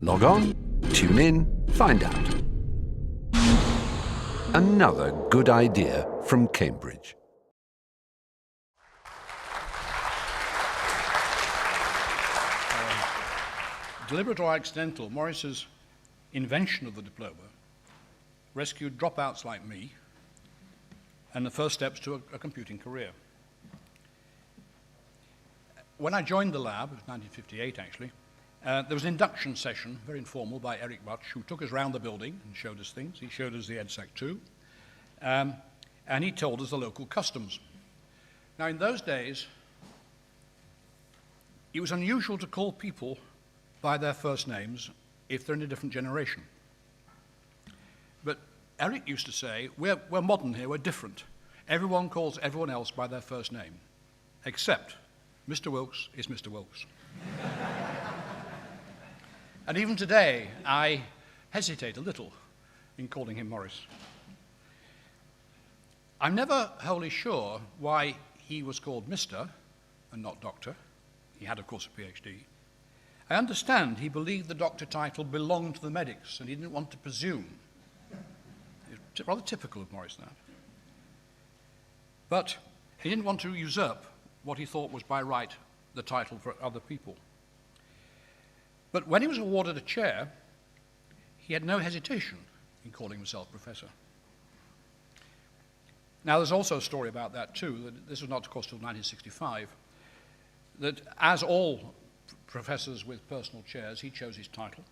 Log on, tune in, find out. Another good idea from Cambridge. Deliberate or accidental, Maurice's invention of the diploma rescued dropouts like me and the first steps to a computing career. When I joined the lab, it was 1958 actually, there was an induction session, very informal, by Eric Butch, who took us around the building and showed us things. He showed us the EDSAC-2, and he told us the local customs. Now, in those days, it was unusual to call people by their first names if they're in a different generation. But Eric used to say, we're modern here, we're different. Everyone calls everyone else by their first name, except Mr. Wilkes is Mr. Wilkes. And even today, I hesitate a little in calling him Maurice. I'm never wholly sure why he was called Mr. and not Doctor. He had, of course, a PhD. I understand he believed the doctor title belonged to the medics and he didn't want to presume. It's rather typical of Maurice, that. But he didn't want to usurp what he thought was by right the title for other people. But when he was awarded a chair, he had no hesitation in calling himself professor. Now, there's also a story about that too, that this was not, of course, till 1965, that as all professors with personal chairs, he chose his title,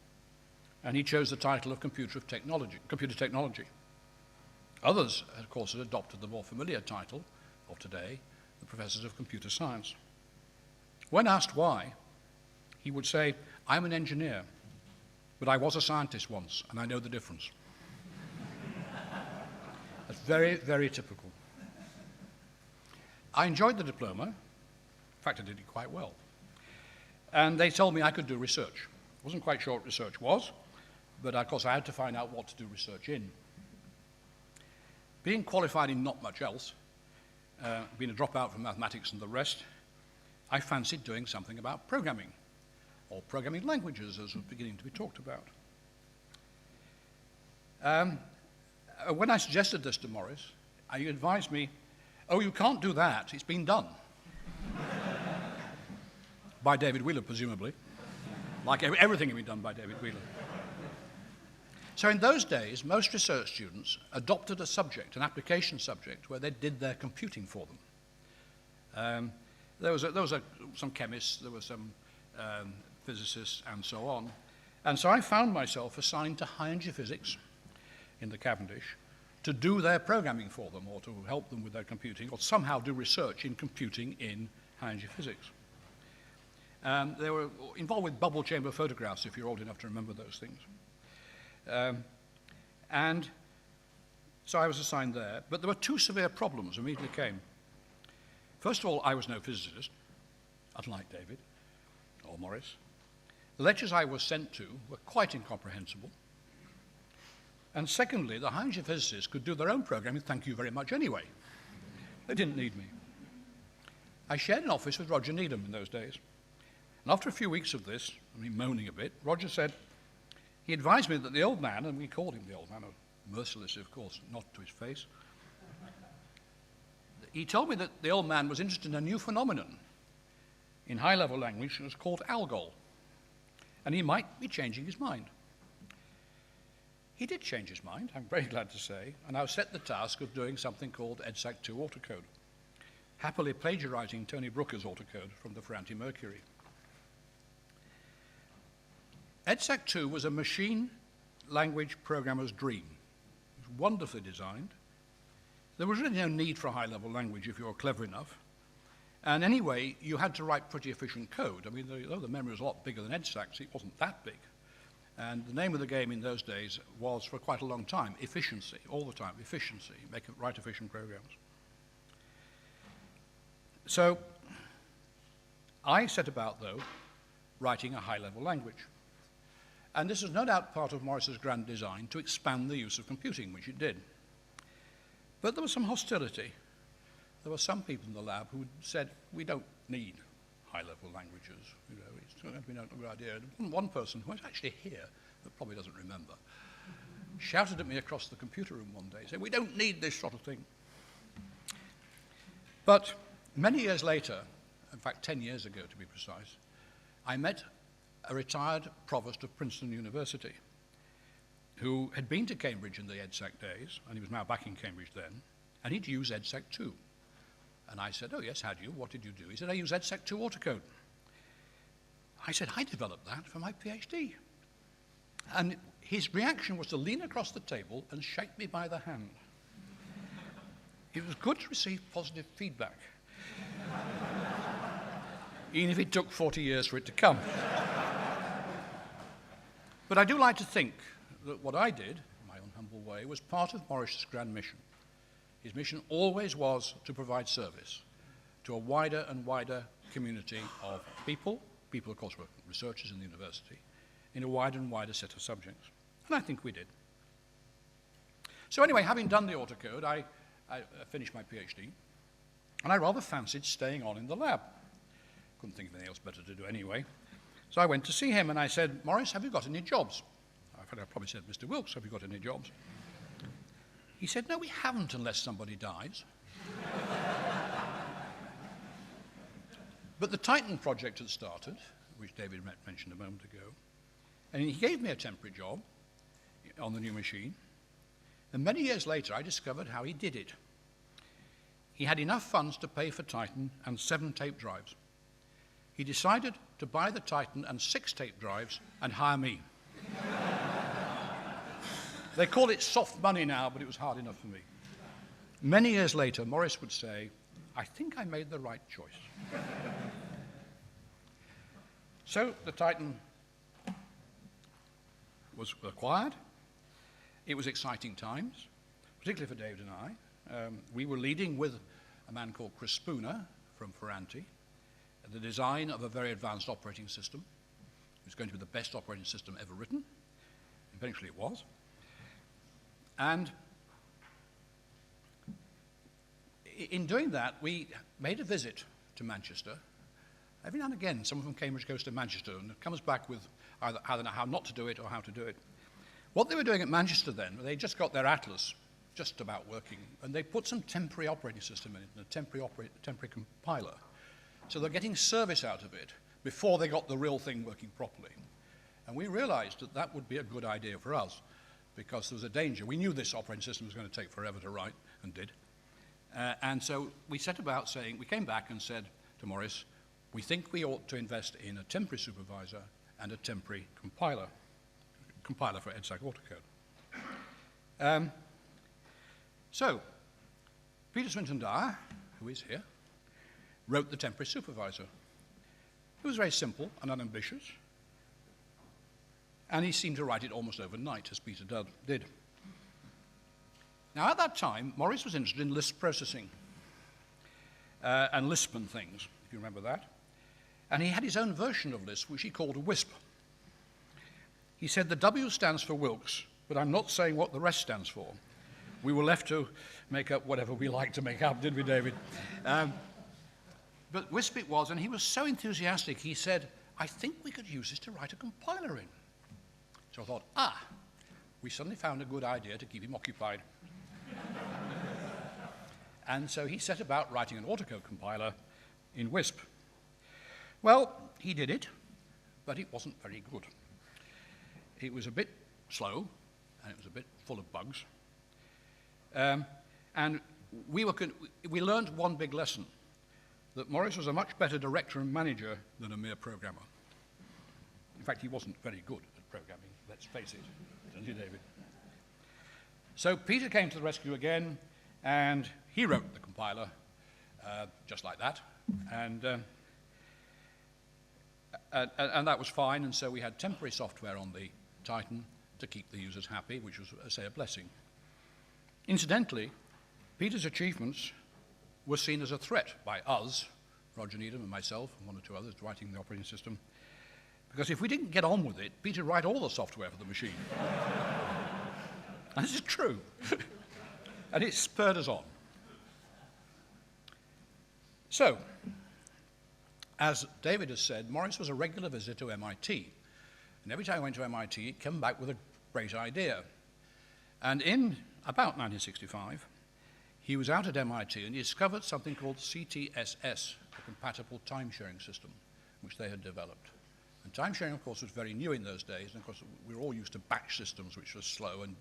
and he chose the title of computer technology. Others, of course, had adopted the more familiar title of today, the professors of computer science. When asked why, he would say, I'm an engineer, but I was a scientist once, and I know the difference. That's very, very typical. I enjoyed the diploma. In fact, I did it quite well. And they told me I could do research. I wasn't quite sure what research was, but of course I had to find out what to do research in. Being qualified in not much else, being a dropout from mathematics and the rest, I fancied doing something about programming, or programming languages as was beginning to be talked about. When I suggested this to Maurice, he advised me, oh, you can't do that, it's been done. By David Wheeler, presumably. Like everything had been done by David Wheeler. So in those days, most research students adopted a subject, an application subject, where they did their computing for them. There was some chemists, there were some physicists, and so on. And so I found myself assigned to high energy physics in the Cavendish to do their programming for them, or to help them with their computing, or somehow do research in computing in high energy physics. They were involved with bubble chamber photographs, if you're old enough to remember those things. And so I was assigned there, but there were two severe problems immediately came. First of all, I was no physicist, unlike David or Maurice. The lectures I was sent to were quite incomprehensible. And secondly, the high energy physicists could do their own programming, thank you very much anyway. They didn't need me. I shared an office with Roger Needham in those days. And after a few weeks of this, I mean moaning a bit, Roger said, he advised me that the old man, and we called him the old man, mercilessly of course, not to his face, he told me that the old man was interested in a new phenomenon in high-level language that was called algol, and he might be changing his mind. He did change his mind, I'm very glad to say, and I was set the task of doing something called EDSAC-2 autocode, happily plagiarizing Tony Brooker's autocode from the Ferranti Mercury. EDSAC-2 was a machine language programmer's dream. It was wonderfully designed. There was really no need for a high-level language if you were clever enough. And anyway, you had to write pretty efficient code. I mean, though the memory was a lot bigger than EDSAC's, it wasn't that big. And the name of the game in those days was, for quite a long time, efficiency, all the time, efficiency, write efficient programs. So I set about, though, writing a high-level language. And this was no doubt part of Maurice's grand design to expand the use of computing, which it did. But there was some hostility. There were some people in the lab who said, we don't need high-level languages. It's going to be a good idea. And one person who was actually here, but probably doesn't remember, shouted at me across the computer room one day, saying, "We don't need this sort of thing." But many years later, in fact 10 years ago to be precise, I met a retired provost of Princeton University who had been to Cambridge in the EDSAC days, and he was now back in Cambridge then, and he'd used EDSAC 2. And I said, "Oh yes, had you? What did you do?" He said, "I use EDSAC 2 autocode." I said, "I developed that for my PhD." And his reaction was to lean across the table and shake me by the hand. It was good to receive positive feedback, even if it took 40 years for it to come. But I do like to think that what I did, in my own humble way, was part of Maurice's grand mission. His mission always was to provide service to a wider and wider community of people. People, of course, were researchers in the university, in a wider and wider set of subjects. And I think we did. So anyway, having done the autocode, I finished my PhD, and I rather fancied staying on in the lab. Couldn't think of anything else better to do anyway. So I went to see him, and I said, "Maurice, have you got any jobs?" I probably said, "Mr. Wilkes, have you got any jobs?" He said, "No, we haven't unless somebody dies." But the Titan project had started, which David mentioned a moment ago, and he gave me a temporary job on the new machine. And many years later, I discovered how he did it. He had enough funds to pay for Titan and 7 tape drives. He decided to buy the Titan and 6 tape drives and hire me. They call it soft money now, but it was hard enough for me. Many years later, Maurice would say, "I think I made the right choice." So the Titan was acquired. It was exciting times, particularly for David and I. We were leading with a man called Chris Spooner from Ferranti, the design of a very advanced operating system. It was going to be the best operating system ever written. Eventually it was. And in doing that, we made a visit to Manchester. Every now and again, someone from Cambridge goes to Manchester and comes back with either how not to do it or how to do it. What they were doing at Manchester then, they just got their atlas just about working, and they put some temporary operating system in it, a temporary compiler. So they're getting service out of it before they got the real thing working properly. And we realized that that would be a good idea for us, because there was a danger. We knew this operating system was going to take forever to write, and did. And so we set about saying, we came back and said to Maurice, "We think we ought to invest in a temporary supervisor and a temporary compiler for EDSAC autocode." So Peter Swinton Dyer, who is here, wrote the temporary supervisor. It was very simple and unambitious, and he seemed to write it almost overnight, as Peter did. Now, at that time, Maurice was interested in Lisp processing and Lisp and things, if you remember that. And he had his own version of Lisp, which he called a WISP. He said, "The W stands for Wilkes, but I'm not saying what the rest stands for." We were left to make up whatever we liked to make up, didn't we, David? But WISP it was, and he was so enthusiastic, he said, "I think we could use this to write a compiler in." So I thought, we suddenly found a good idea to keep him occupied. And so he set about writing an autocode compiler in WISP. Well, he did it, but it wasn't very good. It was a bit slow, and it was a bit full of bugs. And we learned one big lesson, that Maurice was a much better director and manager than a mere programmer. In fact, he wasn't very good at programming, let's face it, don't you, David? So Peter came to the rescue again, and he wrote the compiler, just like that, and that was fine, and so we had temporary software on the Titan to keep the users happy, which was, say, a blessing. Incidentally, Peter's achievements were seen as a threat by us, Roger Needham and myself, and one or two others writing the operating system, because if we didn't get on with it, Peter would write all the software for the machine. And this is true. And it spurred us on. So, as David has said, Maurice was a regular visitor to MIT. And every time he went to MIT, he'd come back with a great idea. And in about 1965, he was out at MIT and he discovered something called CTSS, a compatible time-sharing system, which they had developed. And time-sharing, of course, was very new in those days, and of course we were all used to batch systems, which were slow and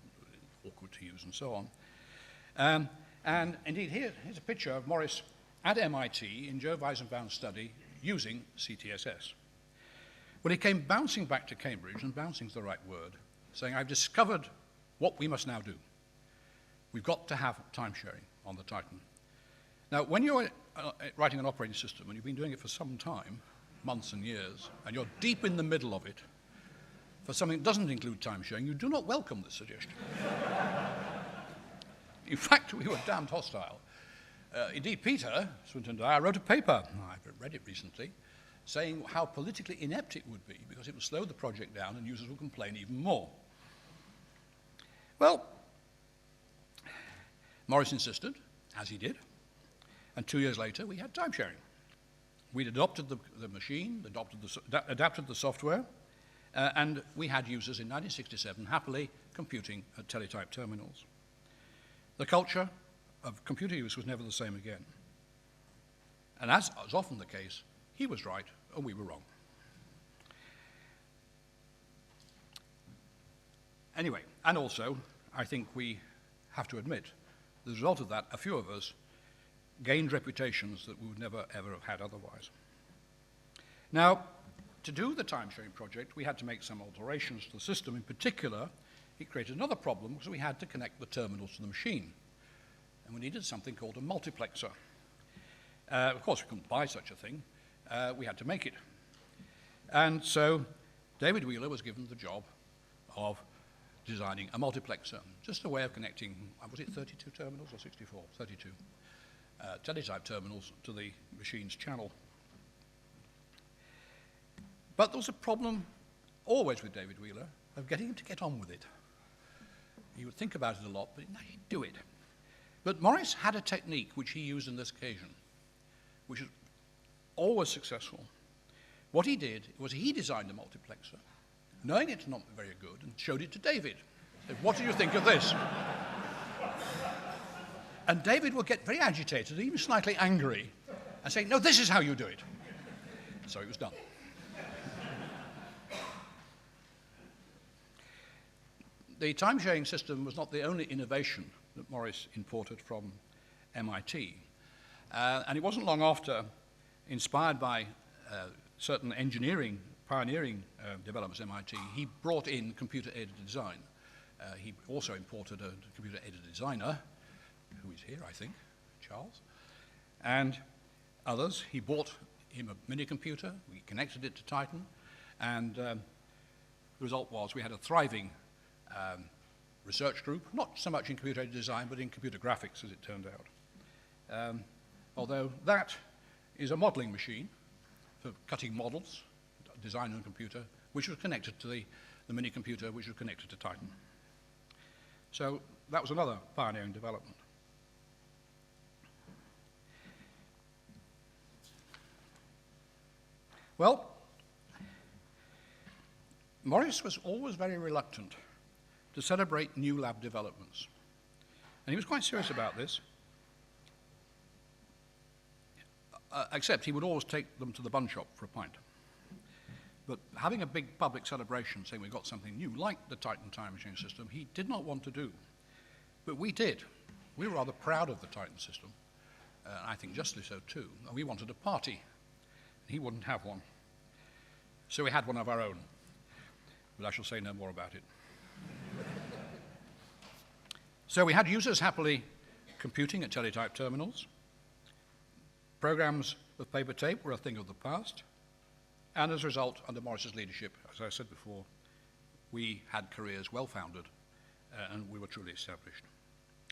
awkward to use and so on. And indeed, here's a picture of Maurice at MIT in Joe Weizenbaum's study using CTSS. Well, he came bouncing back to Cambridge, and bouncing is the right word, saying, I've discovered what we must now do. We've got to have time-sharing on the Titan. Now, when you're writing an operating system, and you've been doing it for some time, months and years, and you're deep in the middle of it, for something that doesn't include time-sharing, you do not welcome this suggestion. In fact, we were damned hostile. Indeed, Peter Swinton and I wrote a paper, I've read it recently, saying how politically inept it would be because it would slow the project down and users would complain even more. Well, Maurice insisted, as he did, and 2 years later we had time sharing. We'd adopted the machine, adapted the software, and we had users in 1967 happily computing at teletype terminals. The culture of computer use was never the same again. And as is often the case, he was right and we were wrong. Anyway, and also, I think we have to admit, as a result of that, a few of us gained reputations that we would never, ever have had otherwise. Now, to do the time-sharing project, we had to make some alterations to the system. In particular, it created another problem because we had to connect the terminals to the machine. And we needed something called a multiplexer. Of course, we couldn't buy such a thing. We had to make it. And so David Wheeler was given the job of designing a multiplexer, just a way of connecting, was it 32 terminals or 64? 32 teletype terminals to the machine's channel. But there was a problem always with David Wheeler of getting him to get on with it. He would think about it a lot, but he'd do it. But Maurice had a technique which he used on this occasion, which was always successful. What he did was he designed a multiplexer, knowing it's not very good, and showed it to David. Said, what do you think of this? And David would get very agitated, even slightly angry, and say, no, this is how you do it. So it was done. The time-sharing system was not the only innovation that Maurice imported from MIT. And it wasn't long after, inspired by certain pioneering developments at MIT, he brought in computer-aided design. He also imported a computer-aided designer, who is here, I think, Charles, and others. He bought him a mini-computer, we connected it to Titan, and the result was we had a thriving research group, not so much in computer-aided design, but in computer graphics, as it turned out. Although that is a modeling machine for cutting models, design on a computer, which was connected to the mini-computer, which was connected to Titan. So that was another pioneering development. Well, Maurice was always very reluctant to celebrate new lab developments. And he was quite serious about this, except he would always take them to the bun shop for a pint. But having a big public celebration saying we got something new, like the Titan time machine system, he did not want to do. But we did. We were rather proud of the Titan system, and I think justly so too. And we wanted a party. He wouldn't have one. So we had one of our own. But I shall say no more about it. So we had users happily computing at teletype terminals. Programs with paper tape were a thing of the past. And as a result, under Maurice's leadership, as I said before, we had careers well-founded and we were truly established.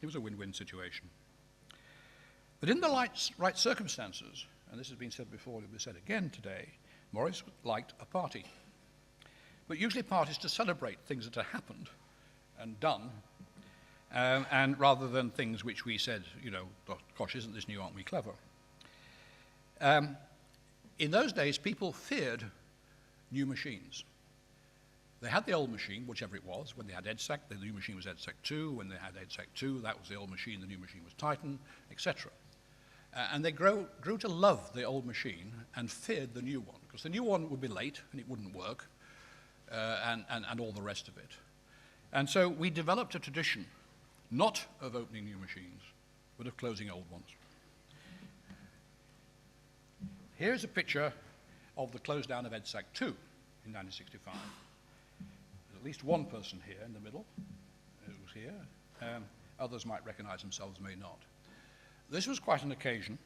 It was a win-win situation. But in the right circumstances, and this has been said before, it will be said again today, Maurice liked a party. But usually parties to celebrate things that had happened and done, and rather than things which we said, you know, gosh, isn't this new, aren't we clever? in those days, people feared new machines. They had the old machine, whichever it was. When they had EDSEC, the new machine was EDSEC 2. When they had EDSEC 2, that was the old machine. The new machine was Titan, etc. And they grew to love the old machine and feared the new one, because the new one would be late and it wouldn't work, and all the rest of it. And so we developed a tradition, not of opening new machines, but of closing old ones. Here's a picture of the close down of EDSEC 2 in 1965. There's at least one person here in the middle who was here. Others might recognize themselves, may not. This was quite an occasion.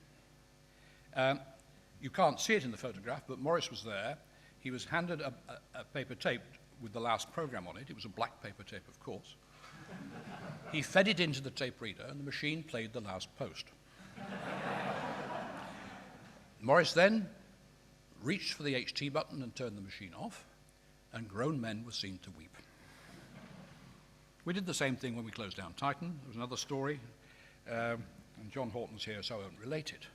You can't see it in the photograph, but Maurice was there. He was handed a paper tape with the last program on it. It was a black paper tape, of course. He fed it into the tape reader, and the machine played the last post. Maurice then reached for the HT button and turned the machine off, and grown men were seen to weep. We did the same thing when we closed down Titan. There was another story, and John Horton's here, so I won't relate it.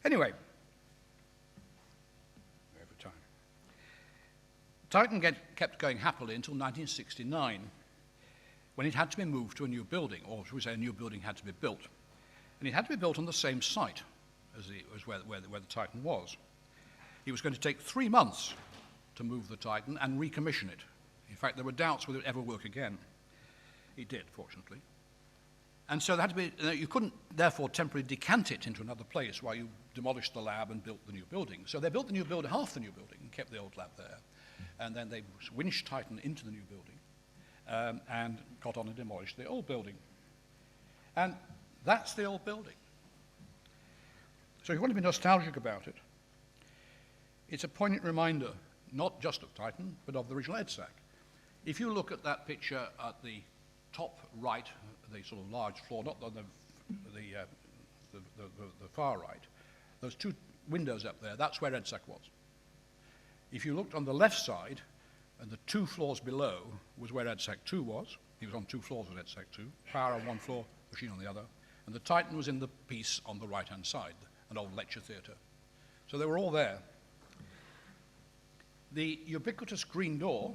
Anyway, over time. Titan kept going happily until 1969, when it had to be moved to a new building, or should we say a new building had to be built. And it had to be built on the same site as where the Titan was. It was going to take 3 months to move the Titan and recommission it. In fact, there were doubts whether it would ever work again. It did, fortunately. And so there had to be, you couldn't therefore temporarily decant it into another place while you demolished the lab and built the new building. So they built the new building, half the new building, and kept the old lab there. And then they winched Titan into the new building and got on and demolished the old building. And that's the old building. So if you want to be nostalgic about it, it's a poignant reminder, not just of Titan, but of the original EDSEC. If you look at that picture at the top right, the sort of large floor, not the far right, those two windows up there, that's where EDSEC was. If you looked on the left side, and the 2 floors below was where EDSEC 2 was. He was on 2 floors with EDSEC 2, power on one floor, machine on the other, and the Titan was in the piece on the right-hand side, an old lecture theatre. So they were all there. The ubiquitous green door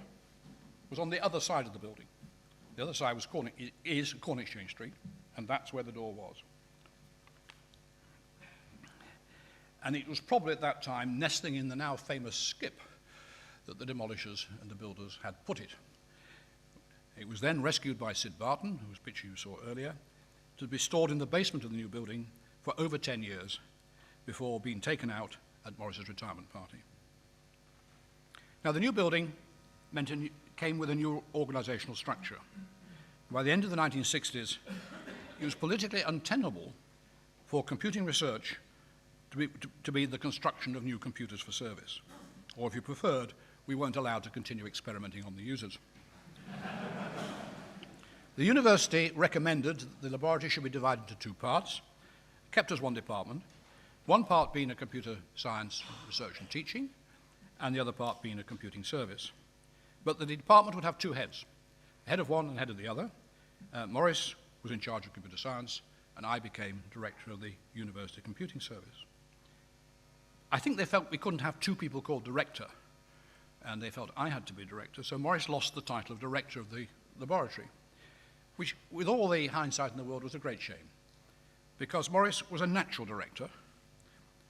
was on the other side of the building. The other side was Corn Exchange Street, and that's where the door was. And it was probably at that time nestling in the now famous skip that the demolishers and the builders had put it. It was then rescued by Sid Barton, whose picture you saw earlier, to be stored in the basement of the new building for over 10 years before being taken out at Maurice's retirement party. Now, the new building came with a new organizational structure. By the end of the 1960s, it was politically untenable for computing research to be the construction of new computers for service. Or if you preferred, we weren't allowed to continue experimenting on the users. The university recommended that the laboratory should be divided into 2 parts, kept as one department, one part being a computer science research and teaching, and the other part being a computing service. But the department would have 2 heads, head of one and head of the other. Maurice was in charge of computer science, and I became director of the university computing service. I think they felt we couldn't have 2 people called director, and they felt I had to be director, so Maurice lost the title of director of the laboratory, which, with all the hindsight in the world, was a great shame, because Maurice was a natural director,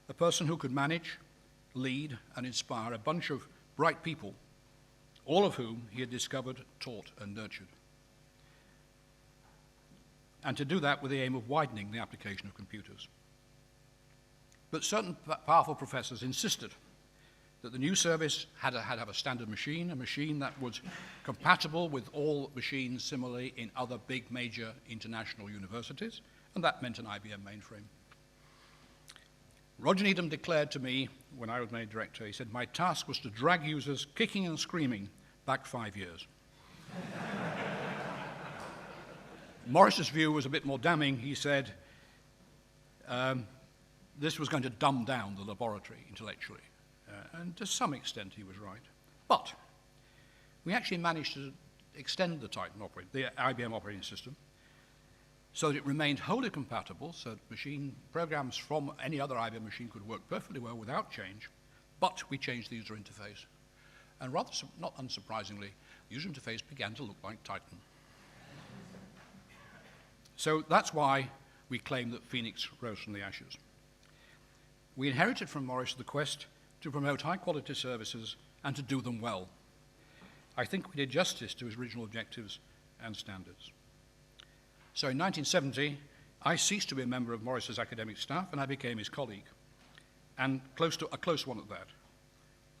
a person who could manage, lead, and inspire a bunch of bright people, all of whom he had discovered, taught, and nurtured. And to do that with the aim of widening the application of computers. But certain powerful professors insisted that the new service had to have a standard machine, a machine that was compatible with all machines similarly in other big major international universities, and that meant an IBM mainframe. Roger Needham declared to me, when I was made director, he said, my task was to drag users kicking and screaming back 5 years. Maurice's view was a bit more damning. He said, this was going to dumb down the laboratory intellectually. And to some extent, he was right. But we actually managed to extend the IBM operating system. so that it remained wholly compatible, so that machine programs from any other IBM machine could work perfectly well without change, but we changed the user interface. And rather, not unsurprisingly, the user interface began to look like Titan. So that's why we claim that Phoenix rose from the ashes. We inherited from Maurice the quest to promote high-quality services and to do them well. I think we did justice to his original objectives and standards. So in 1970, I ceased to be a member of Maurice's academic staff, and I became his colleague, and a close one at that.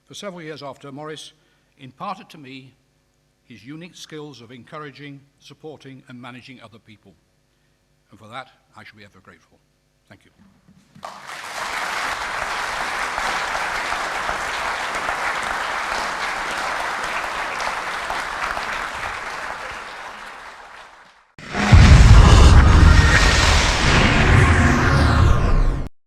For several years after, Maurice imparted to me his unique skills of encouraging, supporting, and managing other people. And for that, I shall be ever grateful. Thank you.